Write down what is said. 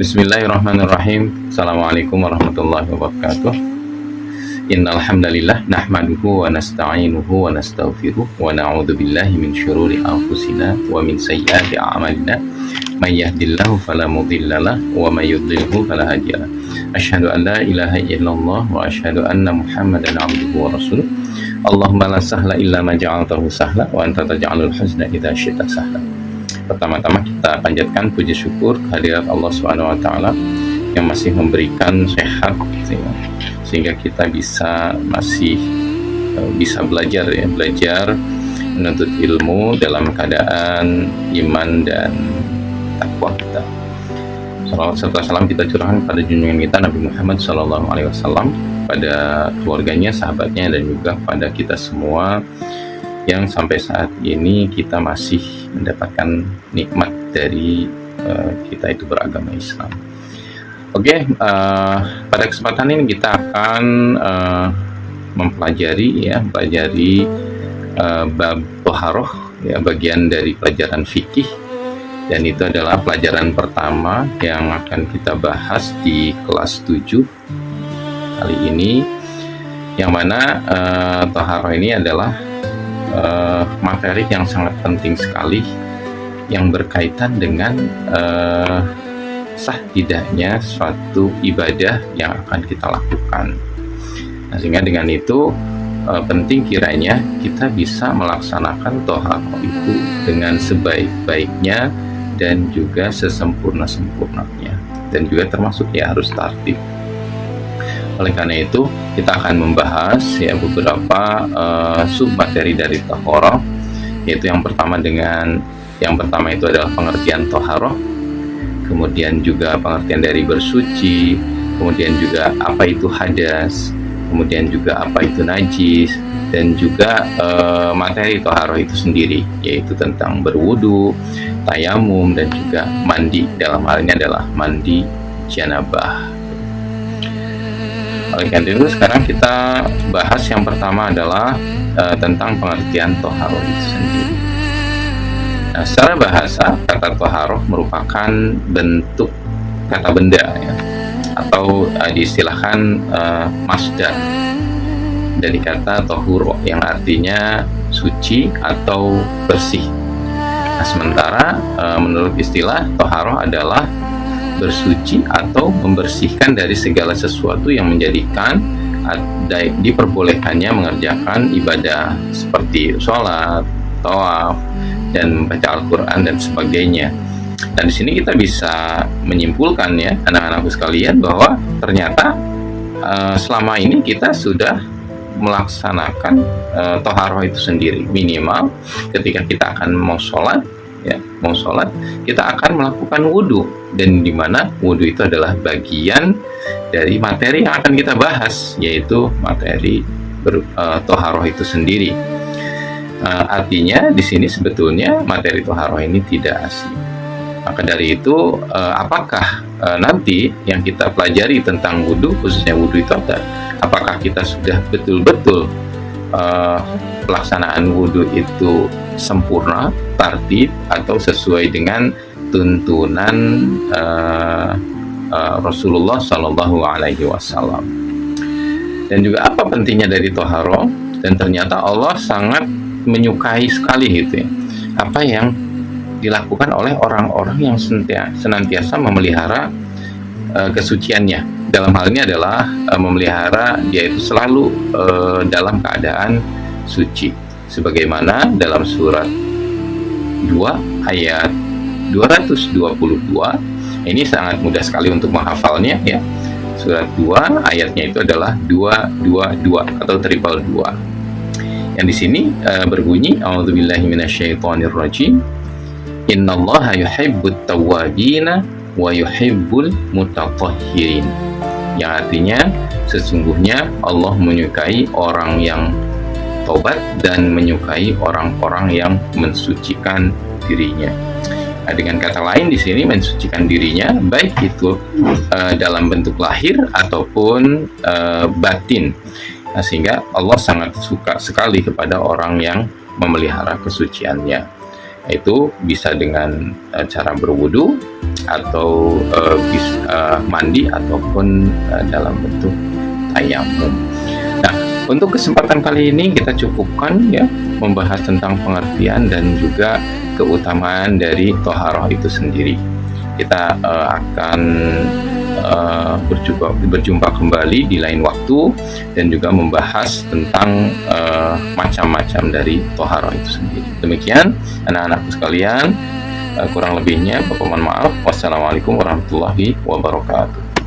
Bismillahirrahmanirrahim. Assalamualaikum warahmatullahi wabarakatuh. Innal hamdalillah nahmaduhu wa nasta'inuhu wa nastaghfiruh wa na'udzu billahi min syururi anfusina wa min sayyiati a'malina. May yahdihillahu fala mudhillalah wa may yudlilhu fala hadiyalah. Asyhadu an la ilaha illallah wa asyhadu anna Muhammadan 'abduhu wa rasuluh. Allahumma la sahla illa ma ja'altahu sahla wa anta taj'alul huzna idza syi'ta sahla. Pertama-tama kita panjatkan puji syukur kehadirat Allah Subhanahu wa taala yang masih memberikan sehat sehingga kita masih bisa belajar menuntut ilmu dalam keadaan iman dan takwa kita. Salawat serta salam kita curahkan pada junjungan kita Nabi Muhammad SAW, pada keluarganya, sahabatnya, dan juga pada kita semua yang sampai saat ini kita masih mendapatkan nikmat dari kita itu beragama Islam. Oke, pada kesempatan ini kita akan mempelajari bab Thaharah, bagian dari pelajaran fikih, dan itu adalah pelajaran pertama yang akan kita bahas di kelas 7 kali ini, yang mana Thaharah ini adalah materi yang sangat penting sekali yang berkaitan dengan sah tidaknya suatu ibadah yang akan kita lakukan. Nah, sehingga dengan itu penting kiranya kita bisa melaksanakan Thaharah itu dengan sebaik-baiknya dan juga sesempurna-sempurnanya, dan juga termasuk harus tertib. Oleh karena itu, kita akan membahas beberapa submateri dari Thaharah, yaitu yang pertama itu adalah pengertian Thaharah, kemudian juga pengertian dari bersuci, kemudian juga apa itu hadas, kemudian juga apa itu najis, dan juga materi Thaharah itu sendiri, yaitu tentang berwudu, tayamum, dan juga mandi. Dalam hal ini adalah mandi janabah. Oleh karena itu, sekarang kita bahas yang pertama adalah tentang pengertian Thaharah itu sendiri. Nah, secara bahasa, kata Thaharah merupakan bentuk kata benda, atau diistilahkan masdar dari kata tahuro, yang artinya suci atau bersih. Nah, sementara menurut istilah, Thaharah adalah bersuci atau membersihkan dari segala sesuatu yang menjadikan diperbolehkannya mengerjakan ibadah seperti sholat, tawaf, dan membaca Al-Quran dan sebagainya. Dan di sini kita bisa menyimpulkan, anak-anakku sekalian, bahwa ternyata selama ini kita sudah melaksanakan Thaharah itu sendiri. Minimal ketika kita akan mau sholat, kita akan melakukan wudhu, dan di mana wudhu itu adalah bagian dari materi yang akan kita bahas, yaitu materi Thaharah itu sendiri. Artinya di sini sebetulnya materi Thaharah ini tidak asing. Maka dari itu, apakah nanti yang kita pelajari tentang wudhu, khususnya wudhu itu apakah kita sudah betul-betul pelaksanaan wudhu itu sempurna, tertib, atau sesuai dengan tuntunan Rasulullah Shallallahu Alaihi Wasallam. Dan juga apa pentingnya dari Thaharah? Dan ternyata Allah sangat menyukai sekali apa yang dilakukan oleh orang-orang yang senantiasa memelihara kesuciannya. Dalam hal ini adalah memelihara dia itu selalu dalam keadaan suci, sebagaimana dalam surat 2 ayat 222. Ini sangat mudah sekali untuk menghafalnya, Surat 2 ayatnya itu adalah 222 atau 222. Yang di sini berbunyi, A'udzubillahi minasyaitonirrajim. Innallaha yuhibbut tawwabina wa yuhibbul mutatahhirin. Yang artinya, sesungguhnya Allah menyukai orang yang taubat dan menyukai orang-orang yang mensucikan dirinya. Nah, dengan kata lain di sini mensucikan dirinya baik itu dalam bentuk lahir ataupun batin. Nah, sehingga Allah sangat suka sekali kepada orang yang memelihara kesuciannya. Itu bisa dengan cara berwudu, atau mandi ataupun dalam bentuk tayamum. Nah, untuk kesempatan kali ini kita cukupkan ya membahas tentang pengertian dan juga keutamaan dari toharoh itu sendiri. Kita akan berjumpa kembali di lain waktu dan juga membahas tentang macam-macam dari toharoh itu sendiri. Demikian anak-anakku sekalian, kurang lebihnya Bapak mohon maaf. Wassalamualaikum warahmatullahi wabarakatuh.